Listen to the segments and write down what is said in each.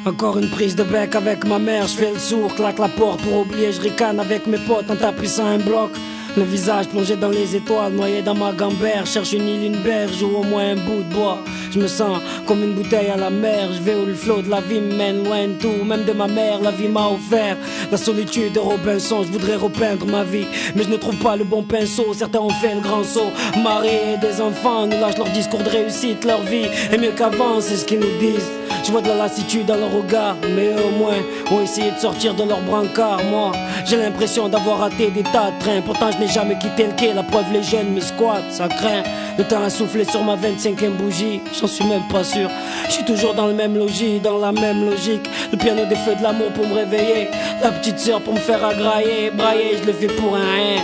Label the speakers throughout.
Speaker 1: Encore une prise de bec avec ma mère, je fais le sourd, claque la porte pour oublier, je ricane avec mes potes en tapissant un bloc. Le visage plongé dans les étoiles, noyé dans ma gambère, cherche une île, une berge ou au moins un bout de bois. Je me sens comme une bouteille à la mer, je vais où le flot de la vie me mène loin de tout, même de ma mère, la vie m'a offert la solitude de Robinson. Je voudrais repeindre ma vie, mais je ne trouve pas le bon pinceau. Certains ont fait le grand saut, mariés et des enfants nous lâchent leur discours de réussite, leur vie est mieux qu'avant, c'est ce qu'ils nous disent. Je vois de la lassitude dans leur regard, mais eux au moins ont essayé de sortir de leur brancard. Moi, j'ai l'impression d'avoir raté des tas de trains, pourtant je n'ai jamais quitté le quai. La preuve, les jeunes me squattent, ça craint. Le temps a soufflé sur ma 25e bougie, j'en suis même pas sûr. Je suis toujours dans le même logis, dans la même logique. Le piano des feux de l'amour pour me réveiller, la petite sœur pour me faire agrailler, brailler, je le fais pour un rien.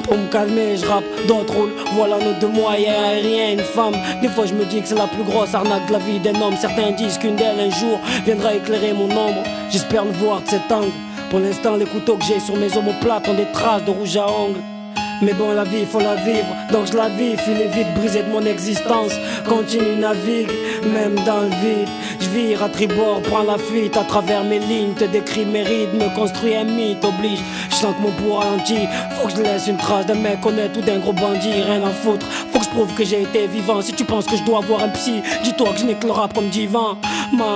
Speaker 1: Pour me calmer, je rappe, d'autres roulent, voilà nos deux moyens aériens, une femme. Des fois je me dis que c'est la plus grosse arnaque de la vie d'un homme. Certains disent qu'une d'elles un jour viendra éclairer mon ombre. J'espère le voir de cet angle. Pour l'instant les couteaux que j'ai sur mes omoplates ont des traces de rouge à ongles. Mais bon, la vie, faut la vivre, donc je la vis. Filer vite, brisé de mon existence, continue, navigue, même dans le vide. Je vire à tribord, prends la fuite à travers mes lignes, te décris mes rides, me construis un mythe, oblige. Je sens que mon pouls ralentit, faut que je laisse une trace d'un mec honnête ou d'un gros bandit, rien à foutre. Faut que je prouve que j'ai été vivant. Si tu penses que je dois avoir un psy, dis-toi que je n'ai que le rap comme divan.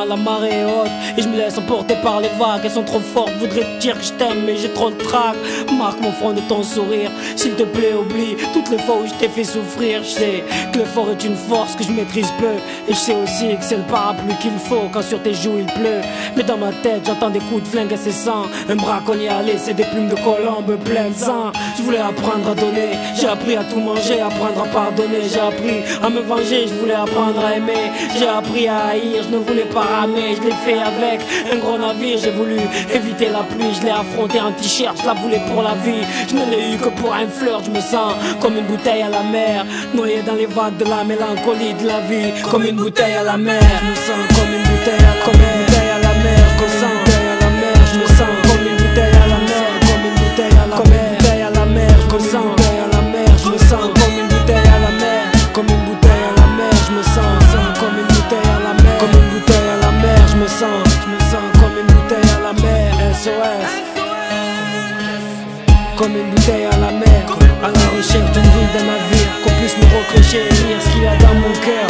Speaker 1: La marée est haute et je me laisse emporter par les vagues. Elles sont trop fortes, voudrais te dire que je t'aime mais j'ai trop de trac. Marque mon front de ton sourire, s'il te plaît oublie toutes les fois où je t'ai fait souffrir. Je sais que l'effort est une force que je maîtrise peu, et je sais aussi que c'est le parapluie qu'il faut quand sur tes joues il pleut. Mais dans ma tête j'entends des coups de flingue incessants, un braconnier a laissé des plumes de colombe plein de sang. Je voulais apprendre à donner, j'ai appris à tout manger, apprendre à pardonner. J'ai appris à me venger, je voulais apprendre à aimer. J'ai appris à haïr, je ne voulais pas ramer. Je l'ai fait avec un gros navire, j'ai voulu éviter la pluie. Je l'ai affronté en t-shirt, je la voulais pour la vie. Je ne l'ai eu que pour un flirt. Je me sens comme une bouteille à la mer, noyé dans les vagues de la mélancolie de la vie. Comme une bouteille à la mer, je me sens comme une bouteille à la mer. Je me sens bouteille à la mer, je me sens comme une bouteille à la mer. Comme une bouteille à la mer, je me sens bouteille à la mer. Je me sens comme une bouteille à la mer, comme une bouteille à la mer. Je me sens comme une bouteille à la mer, comme une bouteille à la mer. Je me sens comme une bouteille à la mer. SOS, comme une bouteille à la mer, à la recherche d'une ville, d'un navire, qu'on puisse me recrocher et lire ce qu'il y a dans mon cœur.